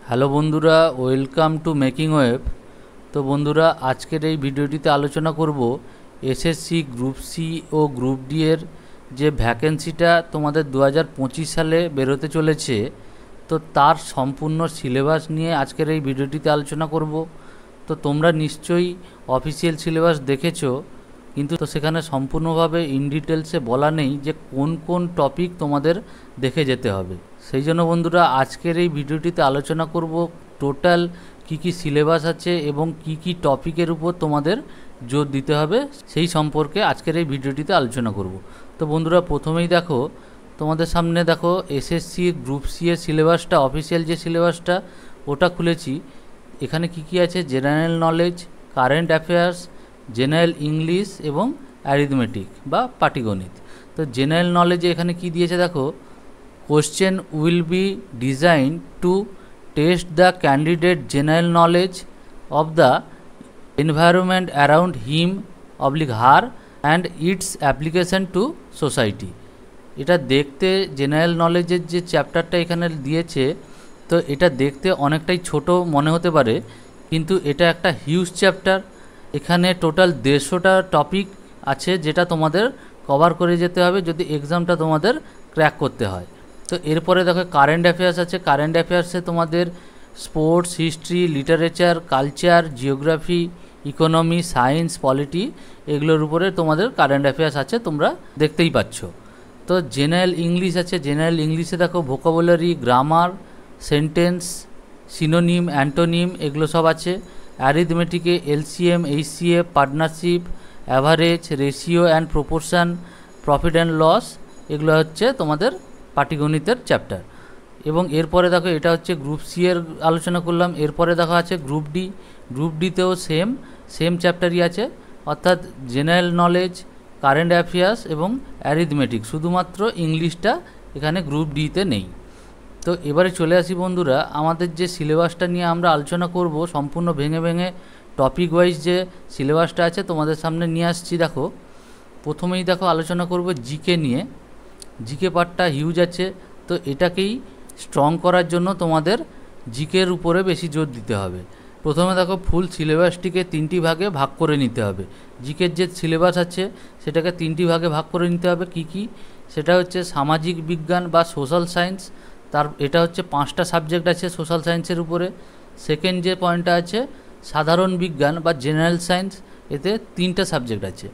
Hello বন্ধুরা, welcome to making web. তো বন্ধুরা, আজকের এই ভিডিওটিতে আলোচনা করব এসএসসি গ্রুপ সি ও গ্রুপ ডি এর যে ভ্যাকেন্সিটা তোমাদের 2025 সালে বেরোতে চলেছে, তো তার সম্পূর্ণ সিলেবাস নিয়ে আজকের এই ভিডিওটিতে আলোচনা করব। তো তোমরা নিশ্চয়ই অফিসিয়াল সিলেবাস দেখেছো, কিন্তু তো সেখানে সম্পূর্ণভাবে ইন ডিটেলসে বলা নেই যে কোন কোন টপিক তোমাদের দেখে যেতে হবে। সেই জন্য বন্ধুরা, আজকের এই ভিডিওটিতে আলোচনা করব টোটাল কি সিলেবাস আছে এবং কি টপিকের উপর তোমাদের জোর দিতে হবে সেই সম্পর্কে আজকের এই ভিডিওটিতে আলোচনা করব। তো বন্ধুরা, প্রথমেই দেখো, তোমাদের সামনে দেখো এসএসসি গ্রুপ সি এর সিলেবাসটা, অফিসিয়াল যে সিলেবাসটা ওটা খুলেছি। এখানে কি আছে: general knowledge, current affairs, general English এবং অ্যারিথমেটিক বা পাটিগণিত। তো জেনারেল নলেজে এখানে কি দিয়েছে দেখো: question will be design to test the candidate general knowledge of the environment around him her and its application to society. এটা দেখতে জেনারেল নলেজের যে চ্যাপ্টারটা এখানে দিয়েছে, তো এটা দেখতে অনেকটাই ছোট মনে হতে পারে, কিন্তু এটা একটা হিউজ চ্যাপ্টার। এখানে টোটাল 150টা টপিক আছে যেটা তোমাদের কভার করে যেতে হবে যদি এক্সামটা তোমাদের ক্র্যাক করতে হয়। তো এরপরে দেখো কারেন্ট অ্যাফেয়ার্স আছে। কারেন্ট অ্যাফেয়ার্সে তোমাদের sports, history, literature, culture, geography, economy, science, polity, এগুলোর উপরে তোমাদের কারেন্ট অ্যাফেয়ার্স আছে, তোমরা দেখতেই পাচ্ছ। তো জেনারেল ইংলিশ আছে। জেনারেল ইংলিশে দেখো vocabulary, grammar, sentence, synonym, antonym, এগুলো সব আছে। অ্যারিথমেটিকে LCM, HCF, partnership, average, ratio and proportion, profit and loss, এগুলো হচ্ছে তোমাদের পাটিগণিতের চ্যাপ্টার। এবং এরপরে দেখো, এটা হচ্ছে গ্রুপ সি এর আলোচনা করলাম। এরপরে দেখো আছে গ্রুপ ডি। গ্রুপ ডিতেও সেম চ্যাপ্টারই আছে, অর্থাৎ জেনারেল নলেজ, কারেন্ট অ্যাফেয়ার্স এবং অ্যারিথমেটিক, শুধুমাত্র ইংলিশটা এখানে গ্রুপ ডিতে নেই। তো এবারে চলে আসি বন্ধুরা, আমাদের যে সিলেবাসটা নিয়ে আমরা আলোচনা করব, সম্পূর্ণ ভেঙে ভেঙে টপিক ওয়াইজ যে সিলেবাসটা আছে তোমাদের সামনে নিয়ে আসছি। দেখো, প্রথমেই দেখো আলোচনা করব জিকে নিয়ে। জিকে পার্টটা হিউজ আছে, তো এটাকেই স্ট্রং করার জন্য তোমাদের জিকের উপরে বেশি জোর দিতে হবে। প্রথমে দেখো, ফুল সিলেবাসটিকে 3টি ভাগে ভাগ করে নিতে হবে। জিকের যে সিলেবাস আছে সেটাকে 3টি ভাগে ভাগ করে নিতে হবে। কি সেটা হচ্ছে সামাজিক বিজ্ঞান বা সোশ্যাল সায়েন্স, এটা হচ্ছে 5টা সাবজেক্ট আছে সোশ্যাল সায়েন্সের উপরে। সেকেন্ড যে পয়েন্টটা আছে সাধারণ বিজ্ঞান বা জেনারেল সায়েন্স, এতে 3টা সাবজেক্ট আছে।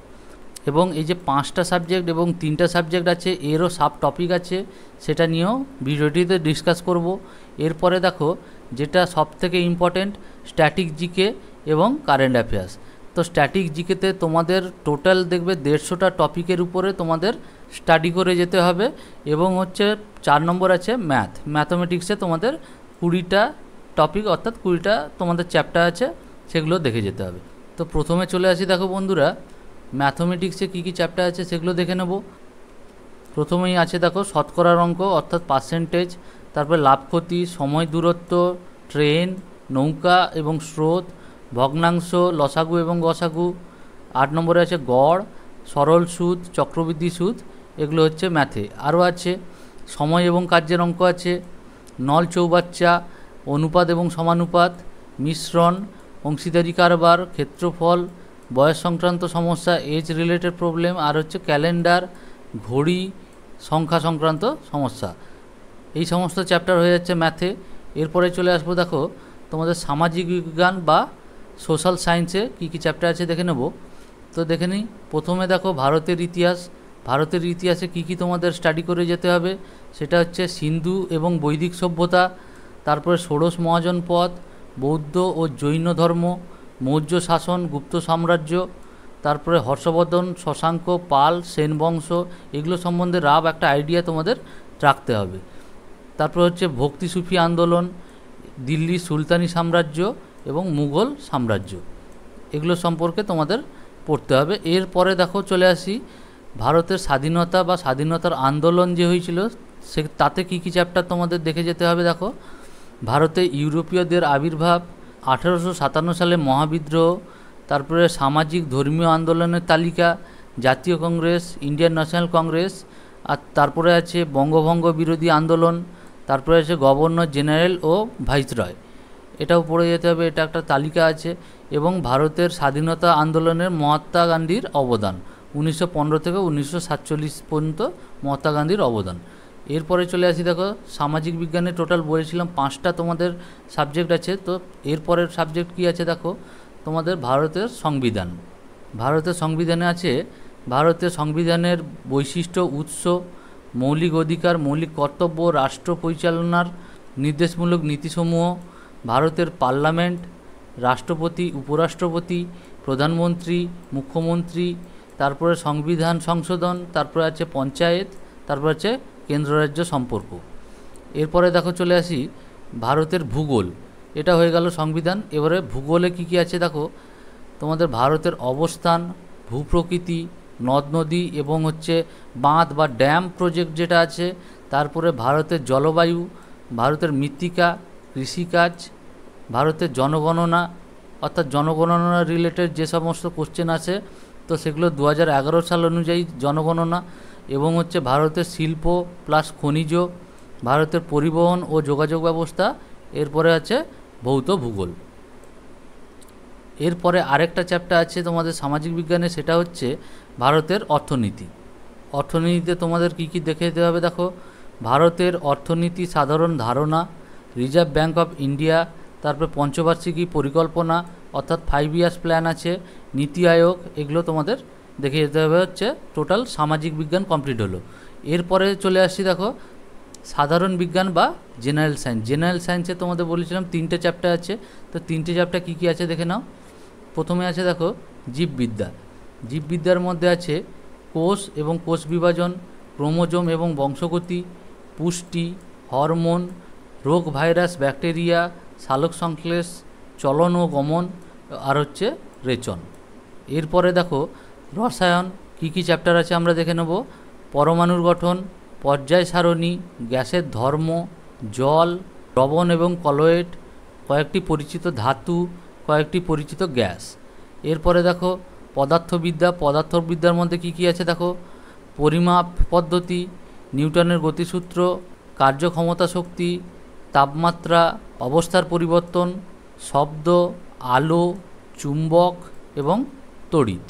এবং এই যে 5টা সাবজেক্ট এবং 3টা সাবজেক্ট আছে, এরও সাব টপিক আছে, সেটা নিয়েও ভিডিওটিতে ডিসকাস করব। এরপরে দেখো, যেটা সবথেকে ইম্পর্টেন্ট, স্ট্যাটিক জিকে এবং কারেন্ট অ্যাফেয়ার্স। তো স্ট্যাটিক জিকেতে তোমাদের টোটাল দেখবে 150টা টপিকের উপরে তোমাদের স্টাডি করে যেতে হবে। এবং হচ্ছে 4 নম্বর আছে ম্যাথমেটিক্সে তোমাদের 20টা টপিক, অর্থাৎ 20টা তোমাদের চ্যাপ্টার আছে, সেগুলো দেখে যেতে হবে। তো প্রথমে চলে আসি, দেখো বন্ধুরা, ম্যাথমেটিক্সে কী চ্যাপ্টার আছে সেগুলো দেখে নেব। প্রথমেই আছে দেখো শতকরার অঙ্ক, অর্থাৎ পার্সেন্টেজ, তারপরে লাভ ক্ষতি, সময় দূরত্ব, ট্রেন, নৌকা এবং স্রোত, ভগ্নাংশ, লসাগু এবং গসাগু। 8 নম্বরে আছে গড়, সরল সুদ, চক্রবৃদ্ধি সুদ, এগুলো হচ্ছে ম্যাথে। আরও আছে সময় এবং কার্যের অঙ্ক আছে, নল চৌবাচ্চা, অনুপাত এবং সমানুপাত, মিশ্রণ, অংশীদারি কারবার, ক্ষেত্রফল, বয়স সংক্রান্ত সমস্যা, এজ রিলেটেড প্রবলেম, আর হচ্ছে ক্যালেন্ডার, ঘড়ি, সংখ্যা সংক্রান্ত সমস্যা। এই সমস্ত চ্যাপ্টার হয়ে যাচ্ছে ম্যাথে। এরপরে চলে আসবো, দেখো তোমাদের সামাজিক বিজ্ঞান বা সোশ্যাল সায়েন্সে কী চ্যাপ্টার আছে দেখে নেব। তো দেখে নিই। প্রথমে দেখো ভারতের ইতিহাস। ভারতের ইতিহাসে কী তোমাদের স্টাডি করে যেতে হবে, সেটা হচ্ছে সিন্ধু এবং বৈদিক সভ্যতা, তারপরে ষোড়শ মহাজন পথ, বৌদ্ধ ও জৈন ধর্ম, মৌর্য শাসন, গুপ্ত সাম্রাজ্য, তারপরে হর্ষবর্ধন, শশাঙ্ক, পাল, সেন বংশ, এগুলো সম্বন্ধে রাফ একটা আইডিয়া তোমাদের রাখতে হবে। তারপর হচ্ছে ভক্তি সুফি আন্দোলন, দিল্লি সুলতানি সাম্রাজ্য এবং মুঘল সাম্রাজ্য, এগুলো সম্পর্কে তোমাদের পড়তে হবে। এরপরে দেখো চলে আসি, ভারতের স্বাধীনতা বা স্বাধীনতার আন্দোলন যে হয়েছিল তাতে কী চ্যাপ্টার তোমাদের দেখে যেতে হবে। দেখো, ভারতে ইউরোপীয়দের আবির্ভাব, 1857 সালে মহাবিদ্রোহ, তারপরে সামাজিক ধর্মীয় আন্দোলনের তালিকা, জাতীয় কংগ্রেস, ইন্ডিয়ান ন্যাশনাল কংগ্রেস, আর তারপরে আছে বঙ্গভঙ্গ বিরোধী আন্দোলন, তারপরে আছে গভর্নর জেনারেল ও ভাইসরয়, এটাও পড়ে যেতে হবে, এটা একটা তালিকা আছে। এবং ভারতের স্বাধীনতা আন্দোলনের মহাত্মা গান্ধীর অবদান 1915 থেকে 1947 পর্যন্ত মহাত্মা গান্ধীর অবদান। এরপরে চলে আসি, দেখো সামাজিক বিজ্ঞানে টোটাল বলেছিলাম 5টা তোমাদের সাবজেক্ট আছে। তো এরপরের সাবজেক্ট কি আছে দেখো, তোমাদের ভারতের সংবিধান। ভারতের সংবিধানে আছে ভারতের সংবিধানের বৈশিষ্ট্য, উৎস, মৌলিক অধিকার, মৌলিক কর্তব্য, রাষ্ট্র পরিচালনার নির্দেশমূলক নীতিসমূহ, ভারতের পার্লামেন্ট, রাষ্ট্রপতি, উপরাষ্ট্রপতি, প্রধানমন্ত্রী, মুখ্যমন্ত্রী, তারপরে সংবিধান সংশোধন, তারপরে আছে পঞ্চায়েত, তারপরে আছে কেন্দ্র রাজ্য সম্পর্ক। এরপরে দেখো চলে আসি ভারতের ভূগোল, এটা হয়ে গেল সংবিধান। এবারে ভূগোলে কি কি আছে দেখো, তোমাদের ভারতের অবস্থান, ভূপ্রকৃতি, নদ নদী এবং বাঁধ বা ড্যাম প্রজেক্ট যেটা আছে, তারপরে ভারতের জলবায়ু, ভারতের মৃত্তিকা, কৃষিকাজ, ভারতের জনগণনা, অর্থাৎ জনগণনা রিলেটেড যে সমস্ত কোশ্চেন আছে তো সেগুলো 2011 সাল অনুযায়ী জনগণনা, এবং ভারতের শিল্প প্লাস খনিজ, ভারতের পরিবহন ও যোগাযোগ ব্যবস্থা, এরপরে আছে ভৌত ভূগোল। এরপরে আরেকটা চ্যাপ্টার আছে তোমাদের সামাজিক বিজ্ঞানে, সেটা হচ্ছে ভারতের অর্থনীতি। অর্থনীতিতে তোমাদের কি কি দেখে যেতে হবে দেখো, ভারতের অর্থনীতি সাধারণ ধারণা, রিজার্ভ ব্যাঙ্ক অফ ইন্ডিয়া, তারপরে পঞ্চবার্ষিকী পরিকল্পনা অর্থাৎ 5 ইয়ার্স প্ল্যান আছে, নীতি আয়োগ, এগুলো তোমাদের দেখে যেতে হবে। টোটাল সামাজিক বিজ্ঞান কমপ্লিট হলো। এরপরে চলে আসছি দেখো সাধারণ বিজ্ঞান বা জেনারেল সায়েন্স। জেনারেল সায়েন্সে তোমাদের বলেছিলাম 3টে চ্যাপ্টার আছে, তো 3টে চ্যাপ্টার কী কী আছে দেখে নাও। প্রথমে আছে দেখো জীববিদ্যা। জীববিদ্যার মধ্যে আছে কোষ এবং কোষ বিভাজন, ক্রোমোজোম এবং বংশগতি, পুষ্টি, হরমোন, রোগ, ভাইরাস, ব্যাকটেরিয়া, সালোকসংশ্লেষ, চলন ও গমন, আর রেচন। এরপরে দেখো রসায়ন, কী কী চ্যাপ্টার আছে আমরা দেখে নেব। পরমাণুর গঠন, পর্যায় সারণী, গ্যাসের ধর্ম, জল, দ্রবণ এবং কলয়েড, কয়েকটি পরিচিত ধাতু, কয়েকটি পরিচিত গ্যাস। এরপরে দেখো পদার্থবিদ্যা। পদার্থবিদ্যার মধ্যে কী কী আছে দেখো, পরিমাপ পদ্ধতি, নিউটনের গতিসূত্র, কার্যক্ষমতা শক্তি, তাপমাত্রা, অবস্থার পরিবর্তন, শব্দ, আলো, চুম্বক এবং তড়িৎ।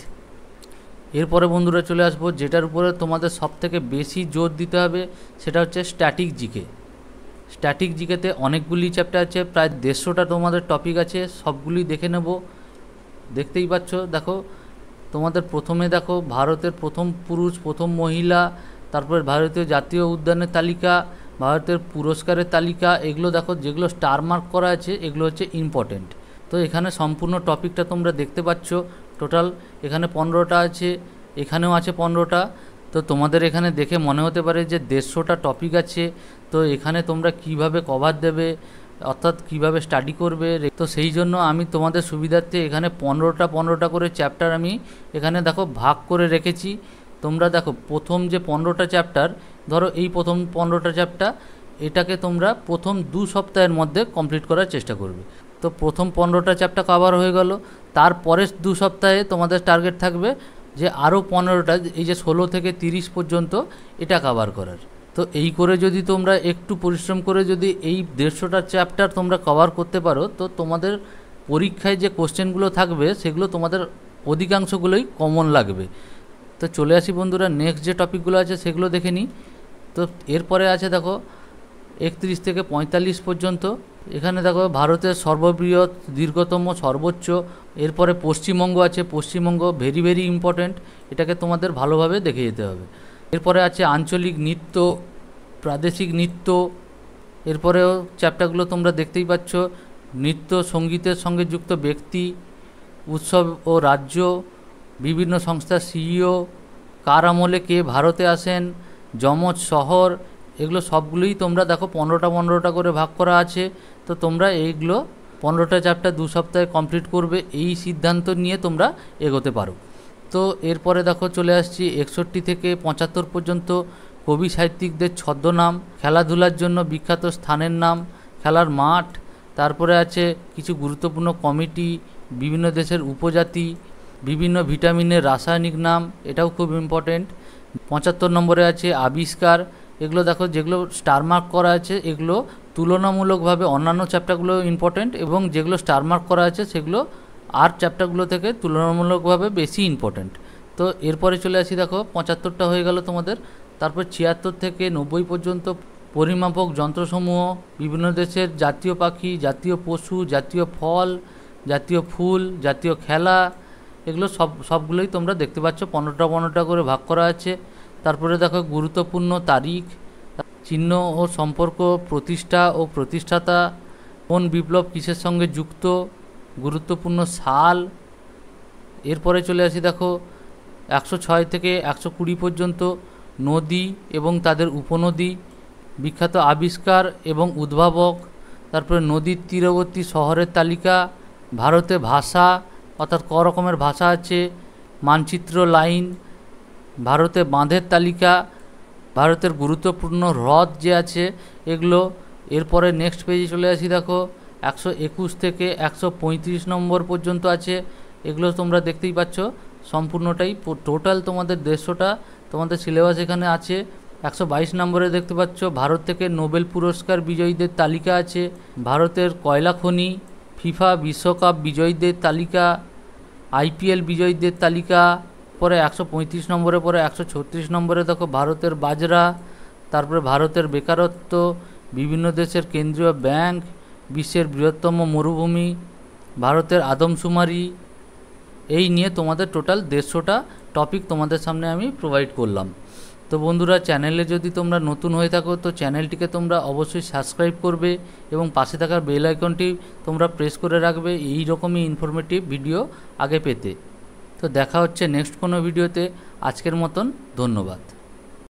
এরপরে বন্ধুরা চলে আসবো যেটার উপরে তোমাদের সবথেকে বেশি জোর দিতে হবে, সেটা হচ্ছে স্ট্যাটিক জিকে। স্ট্যাটিক জিকেতে অনেকগুলি চ্যাপ্টার আছে, প্রায় 150টা তোমাদের টপিক আছে, সবগুলি দেখে নেব। দেখতেই পাচ্ছ, দেখো তোমাদের প্রথমে দেখো ভারতের প্রথম পুরুষ, প্রথম মহিলা, তারপরে ভারতীয় জাতীয় উদ্যানের তালিকা, ভারতের পুরস্কারের তালিকা, এগুলো দেখো যেগুলো স্টার মার্ক করা আছে এগুলো ইম্পর্টেন্ট। তো এখানে সম্পূর্ণ টপিকটা তোমরা দেখতে পাচ্ছ। টোটাল এখানে 15টা আছে, এখানেও আছে 15টা। তো তোমাদের এখানে দেখে মনে হতে পারে যে 150টা টপিক আছে, তো এখানে তোমরা কিভাবে কভার দেবে, অর্থাৎ কিভাবে স্টাডি করবে। তো সেই জন্য আমি তোমাদের সুবিধার্থে এখানে 15টা করে চ্যাপ্টার আমি এখানে দেখো ভাগ করে রেখেছি। তোমরা দেখো প্রথম যে 15টা চ্যাপ্টার, ধরো এই প্রথম 15টা চ্যাপ্টার, এটাকে তোমরা প্রথম 2 সপ্তাহের মধ্যে কমপ্লিট করার চেষ্টা করবে। তো প্রথম 15টা চ্যাপ্টার কভার হয়ে গেল, তারপরে 2 সপ্তাহে তোমাদের টার্গেট থাকবে যে আরও 15টা, এই যে 16 থেকে 30 পর্যন্ত এটা কভার করার। তো এই করে যদি তোমরা একটু পরিশ্রম করে যদি এই 150টা চ্যাপ্টার তোমরা কভার করতে পারো, তো তোমাদের পরীক্ষায় যে কোশ্চেনগুলো থাকবে সেগুলো তোমাদের অধিকাংশগুলোই কমন লাগবে। তো চলে আসি বন্ধুরা, নেক্সট যে টপিকগুলো আছে সেগুলো দেখে নিই। তো এরপরে আছে দেখো 31 থেকে 45 পর্যন্ত। এখানে দেখো ভারতের সর্ববৃহৎ, দীর্ঘতম, সর্বোচ্চ। এরপরে পশ্চিমবঙ্গ আছে, পশ্চিমবঙ্গ ভেরি ভেরি ইম্পর্ট্যান্ট, এটাকে তোমাদের ভালোভাবে দেখে যেতে হবে। এরপরে আছে আঞ্চলিক নৃত্য, প্রাদেশিক নৃত্য। এরপরেও চ্যাপ্টারগুলো তোমরা দেখতেই পাচ্ছ, নৃত্য সঙ্গীতের সঙ্গে যুক্ত ব্যক্তি, উৎসব ও রাজ্য, বিভিন্ন সংস্থার সিইও, কার আমলে কে ভারতে আসেন, যমজ শহর, এগুলো সবগুলোই তোমরা দেখো 15টা করে ভাগ করা আছে। তো তোমরা এইগুলো 15টা চ্যাপ্টার 2 সপ্তাহে কমপ্লিট করবে, এই সিদ্ধান্ত নিয়ে তোমরা এগোতে পারো। তো এরপরে দেখো চলে আসছি 61 থেকে 75 পর্যন্ত। কবি সাহিত্যিকদের ছদ্মনাম, খেলাধুলার জন্য বিখ্যাত স্থানের নাম, খেলার মাঠ, তারপরে আছে কিছু গুরুত্বপূর্ণ কমিটি, বিভিন্ন দেশের উপজাতি, বিভিন্ন ভিটামিনের রাসায়নিক নাম, এটাও খুব ইম্পর্টেন্ট। 75 নম্বরে আছে আবিষ্কার, এগুলো দেখো যেগুলো স্টার মার্ক করা আছে এগুলো তুলনামূলকভাবে অন্যান্য চ্যাপ্টারগুলো ইম্পর্টেন্ট, এবং যেগুলো স্টার মার্ক করা আছে সেগুলো আর চ্যাপ্টারগুলো থেকে তুলনামূলকভাবে বেশি ইম্পর্টেন্ট। তো এরপরে চলে আসি, দেখো 75টা হয়ে গেল তোমাদের। তারপর 76 থেকে 90 পর্যন্ত পরিমাপক যন্ত্রসমূহ, বিভিন্ন দেশের জাতীয় পাখি, জাতীয় পশু, জাতীয় ফল, জাতীয় ফুল, জাতীয় খেলা, এগুলো সবগুলোই তোমরা দেখতে পাচ্ছ, 15টা করে ভাগ করা আছে। তারপরে দেখো গুরুত্বপূর্ণ তারিখ, চিহ্ন ও সম্পর্ক, প্রতিষ্ঠা ও প্রতিষ্ঠাতা, কোন বিপ্লব কিসের সঙ্গে যুক্ত, গুরুত্বপূর্ণ সাল। এরপরে চলে আসি, দেখো 106 থেকে 120 পর্যন্ত নদী এবং তাদের উপনদী, বিখ্যাত আবিষ্কার এবং উদ্ভাবক। তারপরে নদীর তীরবর্তী শহরের তালিকা, ভারতে ভাষা অর্থাৎ ক রকমের ভাষা আছে, মানচিত্র লাইন, ভারতে বাঁধের তালিকা, ভারতের গুরুত্বপূর্ণ হ্রদ যে আছে এগুলো। এরপরে নেক্সট পেজে চলে আসি, দেখো 121 থেকে 135 নম্বর পর্যন্ত আছে। এগুলো তোমরা দেখতেই পাচ্ছ সম্পূর্ণটাই, টোটাল তোমাদের 150টা তোমাদের সিলেবাস এখানে আছে। 122 নম্বরে দেখতে পাচ্ছ ভারত থেকে নোবেল পুরস্কার বিজয়ীদের তালিকা আছে, ভারতের কয়লা খনি, ফিফা বিশ্বকাপ বিজয়ীদের তালিকা, আইপিএল বিজয়ীদের তালিকা। পরে 135 নম্বরে, পরে 136 নম্বরে দেখো ভারতের বাজরা, তারপরে ভারতের বেকারত্ব, বিভিন্ন দেশের কেন্দ্রীয় ব্যাংক, বিশ্বের বৃহত্তম মরুভূমি, ভারতের আদমশুমারি। এই নিয়ে তোমাদের টোটাল 150টা টপিক তোমাদের সামনে আমি প্রোভাইড করলাম। তো বন্ধুরা, চ্যানেলে যদি তোমরা নতুন হয়ে থাকো তো চ্যানেলটিকে তোমরা অবশ্যই সাবস্ক্রাইব করবে এবং পাশে থাকা বেল আইকনটি তোমরা প্রেস করে রাখবে এই রকমই ইনফরমেটিভ ভিডিও আগে পেতে। তো দেখা হচ্ছে নেক্সট কোনো ভিডিওতে। আজকের মতন ধন্যবাদ।